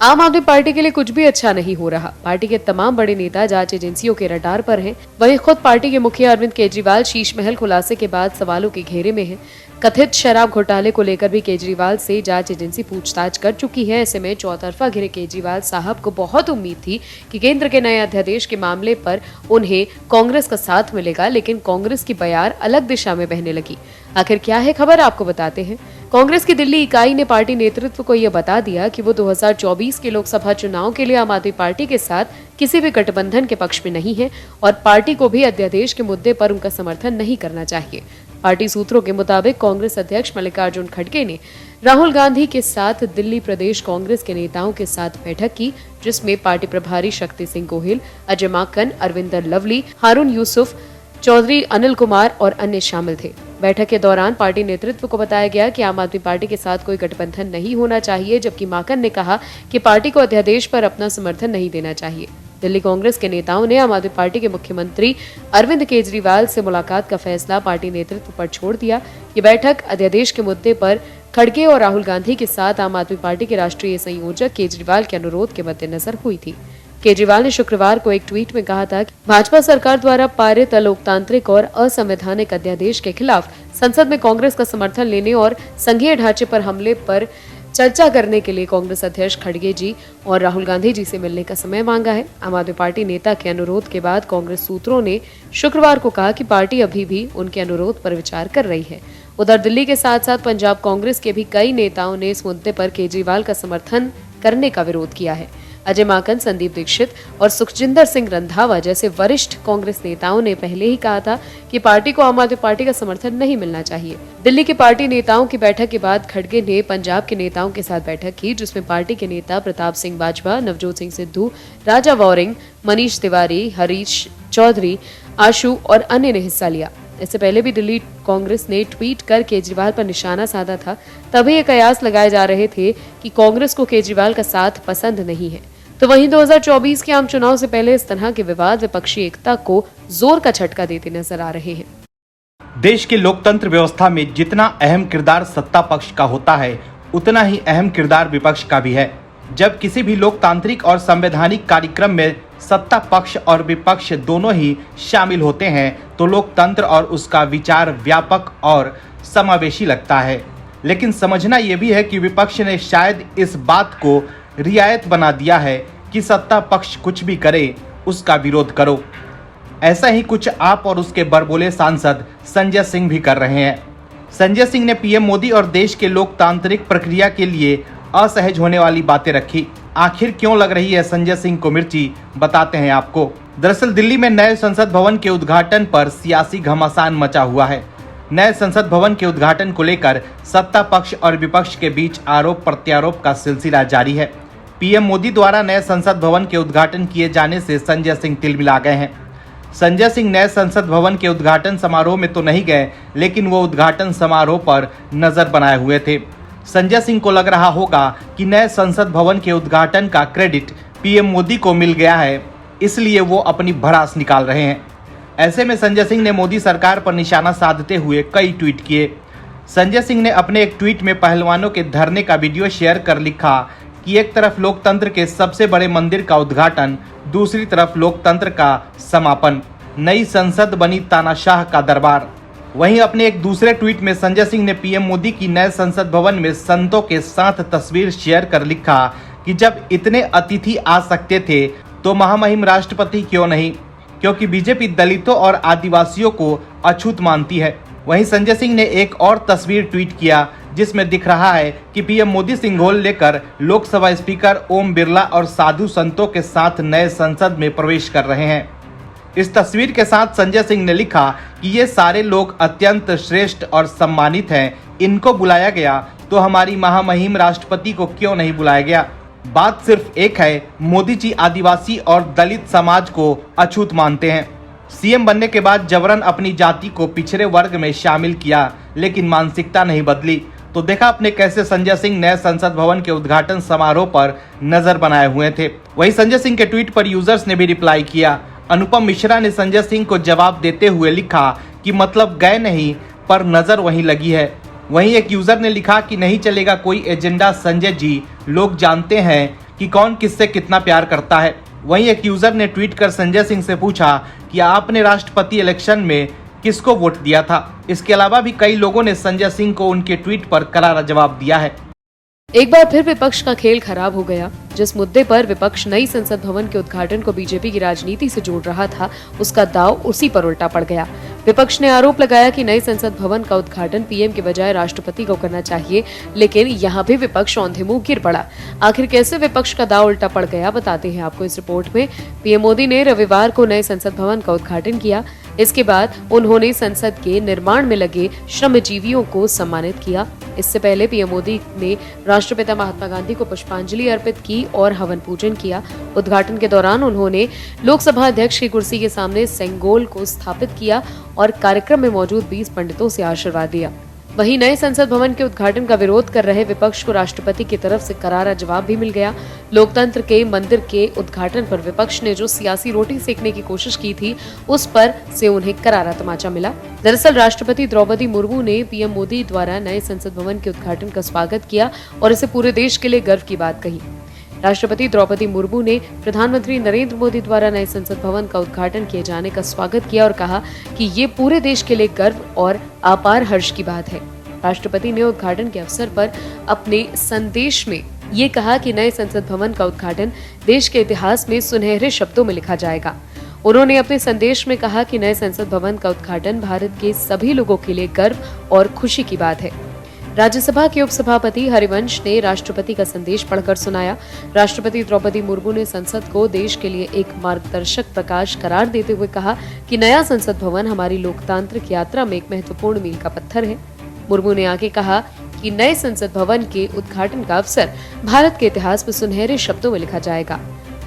आम आदमी पार्टी के लिए कुछ भी अच्छा नहीं हो रहा। पार्टी के तमाम बड़े नेता जांच एजेंसियों के रडार पर हैं। वहीं खुद पार्टी के मुखिया अरविंद केजरीवाल शीश महल खुलासे के बाद सवालों के घेरे में हैं। कथित शराब घोटाले को लेकर भी केजरीवाल से जांच एजेंसी पूछताछ कर चुकी है। ऐसे में चौतरफा घिरे केजरीवाल साहब को बहुत उम्मीद थी कि केंद्र के नए अध्यादेश के मामले पर उन्हें कांग्रेस का साथ मिलेगा, लेकिन कांग्रेस की बयार अलग दिशा में बहने लगी। आखिर क्या है खबर, आपको बताते हैं। कांग्रेस की दिल्ली इकाई ने पार्टी नेतृत्व को यह बता दिया कि वो 2024 के लोकसभा चुनाव के लिए आम आदमी पार्टी के साथ किसी भी गठबंधन के पक्ष में नहीं है और पार्टी को भी अध्यादेश के मुद्दे पर उनका समर्थन नहीं करना चाहिए। पार्टी सूत्रों के मुताबिक कांग्रेस अध्यक्ष मल्लिकार्जुन खड़गे ने राहुल गांधी के साथ दिल्ली प्रदेश कांग्रेस के नेताओं के साथ बैठक की, जिसमें पार्टी प्रभारी शक्ति सिंह गोहिल, अजय माकन, अरविंदर लवली, हारून यूसुफ, चौधरी अनिल कुमार और अन्य शामिल थे। बैठक के दौरान पार्टी नेतृत्व को बताया गया कि आम आदमी पार्टी के साथ कोई गठबंधन नहीं होना चाहिए, जबकि माकन ने कहा कि पार्टी को अध्यादेश पर अपना समर्थन नहीं देना चाहिए। दिल्ली कांग्रेस के नेताओं ने आम आदमी पार्टी के मुख्यमंत्री अरविंद केजरीवाल से मुलाकात का फैसला पार्टी नेतृत्व पर छोड़ दिया। ये बैठक अध्यादेश के मुद्दे पर खड़गे और राहुल गांधी के साथ आम आदमी पार्टी के राष्ट्रीय संयोजक केजरीवाल के अनुरोध के मद्देनजर हुई थी। केजरीवाल ने शुक्रवार को एक ट्वीट में कहा था कि भाजपा सरकार द्वारा पारित अलोकतांत्रिक और असंवैधानिक अध्यादेश के खिलाफ संसद में कांग्रेस का समर्थन लेने और संघीय ढांचे पर हमले पर चर्चा करने के लिए कांग्रेस अध्यक्ष खड़गे जी और राहुल गांधी जी से मिलने का समय मांगा है। आम आदमी पार्टी नेता के अनुरोध के बाद कांग्रेस सूत्रों ने शुक्रवार को कहा कि पार्टी अभी भी उनके अनुरोध पर विचार कर रही है। उधर दिल्ली के साथ साथ पंजाब कांग्रेस के भी कई नेताओं ने इस मुद्दे पर केजरीवाल का समर्थन करने का विरोध किया है। अजय माकन, संदीप दीक्षित और सुखजिंदर सिंह रंधावा जैसे वरिष्ठ कांग्रेस नेताओं ने पहले ही कहा था कि पार्टी को आम आदमी पार्टी का समर्थन नहीं मिलना चाहिए। दिल्ली के पार्टी नेताओं की बैठक के बाद खड़गे ने पंजाब के नेताओं के साथ बैठक की, जिसमें पार्टी के नेता प्रताप सिंह बाजवा, नवजोत सिंह सिद्धू, राजा वॉरिंग, मनीष तिवारी, हरीश चौधरी, आशु और अन्य ने हिस्सा लिया। इससे पहले भी दिल्ली कांग्रेस ने ट्वीट कर केजरीवाल पर निशाना साधा था। तभी ये कयास लगाए जा रहे थे कि कांग्रेस को केजरीवाल का साथ पसंद नहीं है। तो वहीं 2024 के आम चुनाव से पहले इस तरह के विवाद विपक्षी एकता को जोर का झटका देते नजर आ रहे हैं। देश के लोकतंत्र व्यवस्था में जितना अहम किरदार सत्ता पक्ष का होता है, उतना ही अहम किरदार विपक्ष का भी है। जब किसी भी लोकतांत्रिक और संवैधानिक कार्यक्रम में सत्ता पक्ष और विपक्ष दोनों ही शामिल होते हैं, तो लोकतंत्र और उसका विचार व्यापक और समावेशी लगता है। लेकिन समझना यह भी है कि विपक्ष ने शायद इस बात को रियायत बना दिया है कि सत्ता पक्ष कुछ भी करे, उसका विरोध करो। ऐसा ही कुछ आप और उसके बड़बोले सांसद संजय सिंह भी कर रहे हैं। संजय सिंह ने पीएम मोदी और देश के लोकतांत्रिक प्रक्रिया के लिए असहज होने वाली बातें रखी। आखिर क्यों लग रही है संजय सिंह को मिर्ची, बताते हैं आपको। दरअसल दिल्ली में नए संसद भवन के उद्घाटन पर सियासी घमासान मचा हुआ है। नए संसद भवन के उद्घाटन को लेकर सत्ता पक्ष और विपक्ष के बीच आरोप प्रत्यारोप का सिलसिला जारी है। पीएम मोदी द्वारा नए संसद भवन के उद्घाटन किए जाने से संजय सिंह तिलमिला गए हैं। संजय सिंह नए संसद भवन के उद्घाटन समारोह में तो नहीं गए, लेकिन वो उद्घाटन समारोह पर नजर बनाए हुए थे। संजय सिंह को लग रहा होगा कि नए संसद भवन के उद्घाटन का क्रेडिट पीएम मोदी को मिल गया है, इसलिए वो अपनी भड़ास निकाल रहे हैं। ऐसे में संजय सिंह ने मोदी सरकार पर निशाना साधते हुए कई ट्वीट किए। संजय सिंह ने अपने एक ट्वीट में पहलवानों के धरने का वीडियो शेयर कर लिखा कि एक तरफ लोकतंत्र के सबसे बड़े मंदिर का उद्घाटन, दूसरी तरफ लोकतंत्र का समापन, नई संसद बनी तानाशाह का दरबार। वहीं अपने एक दूसरे ट्वीट में संजय सिंह ने पीएम मोदी की नए संसद भवन में संतों के साथ तस्वीर शेयर कर लिखा कि जब इतने अतिथि आ सकते थे तो महामहिम राष्ट्रपति क्यों नहीं, क्योंकि बीजेपी दलितों और आदिवासियों को अछूत मानती है। वहीं संजय सिंह ने एक और तस्वीर ट्वीट किया जिसमें दिख रहा है कि पीएम मोदी सिंघोल लेकर लोकसभा स्पीकर ओम बिरला और साधु संतों के साथ नए संसद में प्रवेश कर रहे हैं। इस तस्वीर के साथ संजय सिंह ने लिखा कि ये सारे लोग अत्यंत श्रेष्ठ और सम्मानित हैं, इनको बुलाया गया तो हमारी महामहिम राष्ट्रपति को क्यों नहीं बुलाया गया। बात सिर्फ एक है, मोदी जी आदिवासी और दलित समाज को अछूत मानते हैं। सीएम बनने के बाद जबरन अपनी जाति को पिछड़े वर्ग में शामिल किया, लेकिन मानसिकता नहीं बदली। तो देखा आपने कैसे संजय सिंह नए संसद भवन के उद्घाटन समारोह पर नजर बनाए हुए थे। वहीं संजय सिंह के ट्वीट पर यूजर्स ने भी रिप्लाई किया। अनुपम मिश्रा ने संजय सिंह को जवाब देते हुए लिखा कि मतलब गए नहीं पर नजर वहीं लगी है। वहीं एक यूजर ने लिखा कि नहीं चलेगा कोई एजेंडा संजय जी, लोग जानते हैं कि कौन किससे कितना प्यार करता है। वहीं एक यूजर ने ट्वीट कर संजय सिंह से पूछा कि आपने राष्ट्रपति इलेक्शन में किसको वोट दिया था। इसके अलावा भी कई लोगों ने संजय सिंह को उनके ट्वीट पर करारा जवाब दिया है। एक बार फिर विपक्ष का खेल खराब हो गया। जिस मुद्दे पर विपक्ष नई संसद भवन के उद्घाटन को बीजेपी की राजनीति से जोड़ रहा था, उसका दांव उसी पर उल्टा पड़ गया। विपक्ष ने आरोप लगाया कि नई संसद भवन का उद्घाटन पीएम के बजाय राष्ट्रपति को करना चाहिए, लेकिन यहाँ भी विपक्ष औंधे मुंह गिर पड़ा। आखिर कैसे विपक्ष का दांव उल्टा पड़ गया, बताते हैं आपको इस रिपोर्ट में। पीएम मोदी ने रविवार को नए संसद भवन का उद्घाटन किया। इसके बाद उन्होंने संसद के निर्माण में लगे श्रमजीवियों को सम्मानित किया। इससे पहले पीएम मोदी ने राष्ट्रपिता महात्मा गांधी को पुष्पांजलि अर्पित की और हवन पूजन किया। उद्घाटन के दौरान उन्होंने लोकसभा अध्यक्ष की कुर्सी के सामने सेंगोल को स्थापित किया और कार्यक्रम में मौजूद 20 पंडितों से आशीर्वाद दिया। वहीं नए संसद भवन के उद्घाटन का विरोध कर रहे विपक्ष को राष्ट्रपति की तरफ से करारा जवाब भी मिल गया। लोकतंत्र के मंदिर के उद्घाटन पर विपक्ष ने जो सियासी रोटी सेकने की कोशिश की थी, उस पर से उन्हें करारा तमाचा मिला। दरअसल राष्ट्रपति द्रौपदी मुर्मू ने पीएम मोदी द्वारा नए संसद भवन के उद्घाटन का स्वागत किया और इसे पूरे देश के लिए गर्व की बात कही। राष्ट्रपति द्रौपदी मुर्मू ने प्रधानमंत्री नरेंद्र मोदी द्वारा नए संसद भवन का उद्घाटन किए जाने का स्वागत किया और कहा कि ये पूरे देश के लिए गर्व और अपार हर्ष की बात है। राष्ट्रपति ने उद्घाटन के अवसर पर अपने संदेश में ये कहा कि नए संसद भवन का उद्घाटन देश के इतिहास में सुनहरे शब्दों में लिखा जाएगा। उन्होंने अपने संदेश में कहा कि नए संसद भवन का उद्घाटन भारत के सभी लोगों के लिए गर्व और खुशी की बात है। राज्यसभा के उपसभापति हरिवंश ने राष्ट्रपति का संदेश पढ़कर सुनाया। राष्ट्रपति द्रौपदी मुर्मू ने संसद को देश के लिए एक मार्गदर्शक प्रकाश करार देते हुए कहा कि नया संसद भवन हमारी लोकतांत्रिक यात्रा में एक महत्वपूर्ण मील का पत्थर है। मुर्मू ने आगे कहा कि नए संसद भवन के उद्घाटन का अवसर भारत के इतिहास में सुनहरे शब्दों में लिखा जाएगा।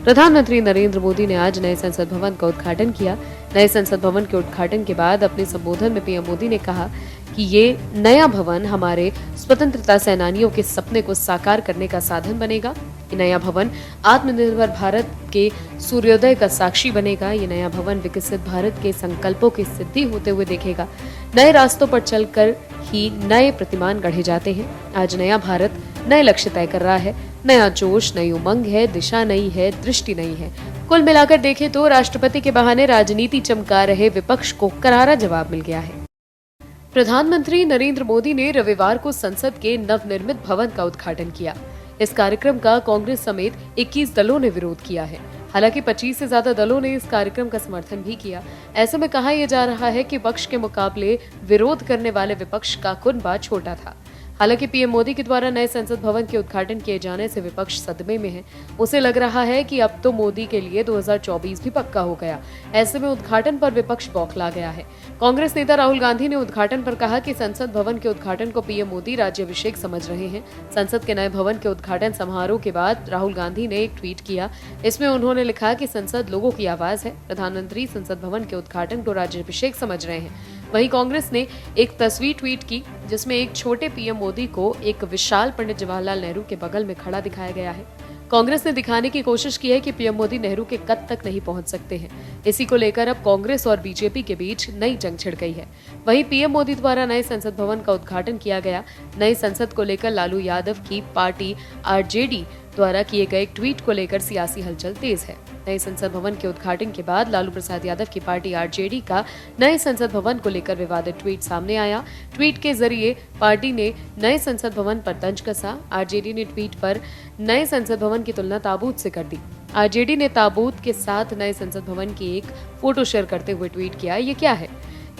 प्रधानमंत्री नरेंद्र मोदी ने आज नए संसद भवन का उद्घाटन किया। नए संसद भवन के उद्घाटन के बाद अपने संबोधन में पीएम मोदी ने कहा कि ये नया भवन हमारे स्वतंत्रता सेनानियों के सपने को साकार करने का साधन बनेगा। ये नया भवन आत्मनिर्भर भारत के सूर्योदय का साक्षी बनेगा। ये नया भवन विकसित भारत के संकल्पों की सिद्धि होते हुए देखेगा। नए रास्तों पर चलकर ही नए प्रतिमान गढ़े जाते हैं। आज नया भारत नए लक्ष्य तय कर रहा है। नया जोश, नई उमंग है, दिशा नई है, दृष्टि नई है। कुल मिलाकर देखें तो राष्ट्रपति के बहाने राजनीति चमका रहे विपक्ष को करारा जवाब मिल गया है। प्रधानमंत्री नरेंद्र मोदी ने रविवार को संसद के नवनिर्मित भवन का उद्घाटन किया। इस कार्यक्रम का कांग्रेस समेत 21 दलों ने विरोध किया है। हालांकि 25 से ज्यादा दलों ने इस कार्यक्रम का समर्थन भी किया। ऐसे में कहा यह जा रहा है कि पक्ष के मुकाबले विरोध करने वाले विपक्ष का कुनबा छोटा था। हालांकि पीएम मोदी के द्वारा नए संसद भवन के उद्घाटन किए जाने से विपक्ष सदमे में है। उसे लग रहा है कि अब तो मोदी के लिए 2024 भी पक्का हो गया। ऐसे में उद्घाटन पर विपक्ष बौखला गया है। कांग्रेस नेता राहुल गांधी ने उद्घाटन पर कहा कि संसद भवन के उद्घाटन को पीएम मोदी राज्याभिषेक समझ रहे हैं। संसद के नए भवन के उद्घाटन समारोह के बाद राहुल गांधी ने एक ट्वीट किया। इसमें उन्होंने लिखा कि संसद लोगों की आवाज है। प्रधानमंत्री संसद भवन के उद्घाटन को राज्याभिषेक समझ रहे हैं। वहीं कांग्रेस ने एक तस्वीर ट्वीट की जिसमें एक छोटे पीएम मोदी को एक विशाल पंडित जवाहरलाल नेहरू के बगल में खड़ा दिखाया गया है। कांग्रेस ने दिखाने की कोशिश की है कि पीएम मोदी नेहरू के कद तक नहीं पहुंच सकते हैं। इसी को लेकर अब कांग्रेस और बीजेपी के बीच नई जंग छिड़ गई है। वहीं पीएम मोदी द्वारा नए संसद भवन का उद्घाटन किया गया। नई संसद को लेकर लालू यादव की पार्टी आरजेडी द्वारा किए गए एक ट्वीट को लेकर सियासी हलचल तेज है। नए संसद भवन के उद्घाटन के बाद लालू प्रसाद यादव की पार्टी आरजेडी का नए संसद भवन को लेकर विवादित ट्वीट सामने आया। ट्वीट के जरिए पार्टी ने नए संसद भवन पर तंज कसा। आरजेडी ने ट्वीट पर नए संसद भवन की तुलना ताबूत से कर दी। आरजेडी ने ताबूत के साथ नए संसद भवन की एक फोटो शेयर करते हुए ट्वीट किया, ये क्या है?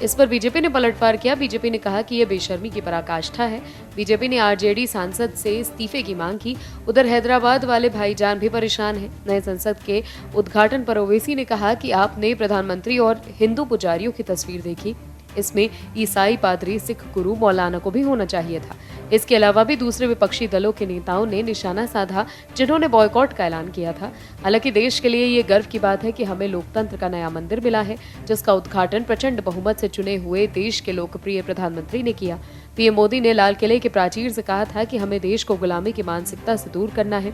इस पर बीजेपी ने पलटवार किया। बीजेपी ने कहा कि यह बेशर्मी की पराकाष्ठा है। बीजेपी ने आरजेडी सांसद से इस्तीफे की मांग की। उधर हैदराबाद वाले भाईजान भी परेशान हैं। नए संसद के उद्घाटन पर ओवैसी ने कहा कि आपने प्रधानमंत्री और हिंदू पुजारियों की तस्वीर देखी, इसमें ईसाई पादरी, सिख गुरु, मौलाना को भी होना चाहिए था। इसके अलावा भी दूसरे विपक्षी दलों के नेताओं ने निशाना साधा जिन्होंने बॉयकॉट का ऐलान किया था। हालांकि देश के लिए ये गर्व की बात है कि हमें लोकतंत्र का नया मंदिर मिला है, जिसका उद्घाटन प्रचंड बहुमत से चुने हुए देश के लोकप्रिय प्रधानमंत्री ने किया। पीएम मोदी ने लाल किले के प्राचीर से कहा था कि हमें देश को गुलामी की मानसिकता से दूर करना है।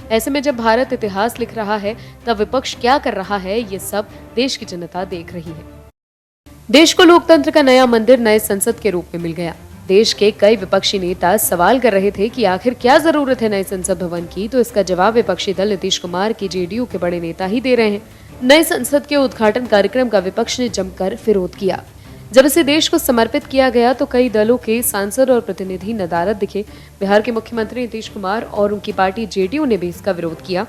ऐसे में जब भारत इतिहास लिख रहा है तब विपक्ष क्या कर रहा है, ये सब देश की जनता देख रही है। देश को लोकतंत्र का नया मंदिर नए संसद के रूप में मिल गया। देश के कई विपक्षी नेता सवाल कर रहे थे कि आखिर क्या जरूरत है नए संसद भवन की, तो इसका जवाब विपक्षी दल नीतीश कुमार की जेडीयू के बड़े नेता ही दे रहे हैं। नए संसद के उद्घाटन कार्यक्रम का विपक्ष ने जमकर विरोध किया। जब इसे देश को समर्पित किया गया तो कई दलों के सांसद और प्रतिनिधि नदारद दिखे। बिहार के मुख्यमंत्री नीतीश कुमार और उनकी पार्टी जेडीयू ने भी इसका विरोध किया।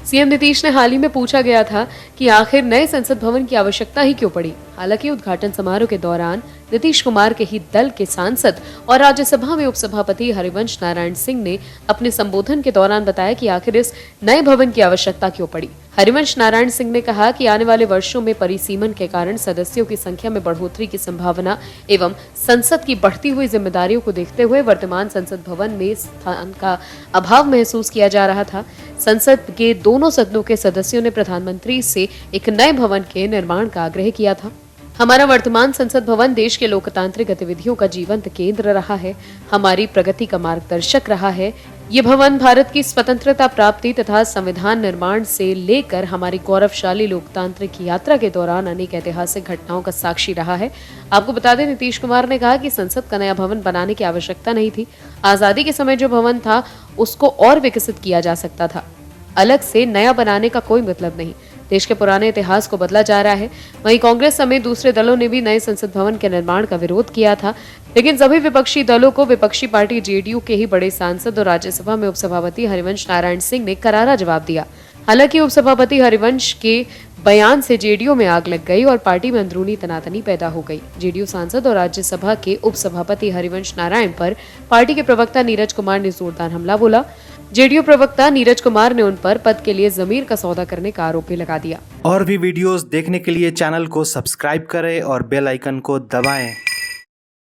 सीएम नीतीश ने हाल ही में पूछा गया था कि आखिर नए संसद भवन की आवश्यकता ही क्यों पड़ी। हालांकि उद्घाटन समारोह के दौरान नीतीश कुमार के ही दल के सांसद और राज्यसभा में उपसभापति हरिवंश नारायण सिंह ने अपने संबोधन के दौरान बताया कि आखिर इस नए भवन की आवश्यकता क्यों पड़ी। हरिवंश नारायण सिंह ने कहा कि आने वाले वर्षों में परिसीमन के कारण सदस्यों की संख्या में बढ़ोतरी की संभावना एवं संसद की बढ़ती हुई जिम्मेदारियों को देखते हुए वर्तमान संसद भवन में स्थान का अभाव महसूस किया जा रहा था। संसद के दोनों सदनों के सदस्यों ने प्रधानमंत्री से एक नए भवन के निर्माण का आग्रह किया था। हमारा वर्तमान संसद भवन देश के लोकतांत्रिक गतिविधियों का जीवंत केंद्र रहा है, हमारी प्रगति का मार्गदर्शक रहा है। ये भवन भारत की स्वतंत्रता प्राप्ति तथा संविधान निर्माण से लेकर हमारी गौरवशाली लोकतांत्रिक यात्रा के दौरान अनेक ऐतिहासिक घटनाओं का साक्षी रहा है। आपको बता दें, नीतीश कुमार ने कहा कि संसद का नया भवन बनाने की आवश्यकता नहीं थी। आजादी के समय जो भवन था उसको और विकसित किया जा सकता था। अलग से नया बनाने का कोई मतलब नहीं। देश के पुराने इतिहास को बदला जा रहा है। वहीं कांग्रेस समेत दूसरे दलों ने भी नए संसद भवन के निर्माण का विरोध किया था, लेकिन सभी विपक्षी दलों को विपक्षी पार्टी जेडीयू के ही बड़े सांसद और राज्यसभा में उपसभापति हरिवंश नारायण सिंह ने करारा जवाब दिया। हालांकि उपसभापति हरिवंश के बयान से जेडीयू में आग लग गई और पार्टी में अंदरूनी तनातनी पैदा हो गई। जेडीयू सांसद और राज्यसभा के उपसभापति हरिवंश नारायण पर पार्टी के प्रवक्ता नीरज कुमार ने जोरदार हमला बोला। जेडीयू प्रवक्ता नीरज कुमार ने उन पर पद के लिए जमीर का सौदा करने का आरोप भी लगा दिया। और भी वीडियोस देखने के लिए चैनल को सब्सक्राइब करें और बेल आइकन को दबाएं।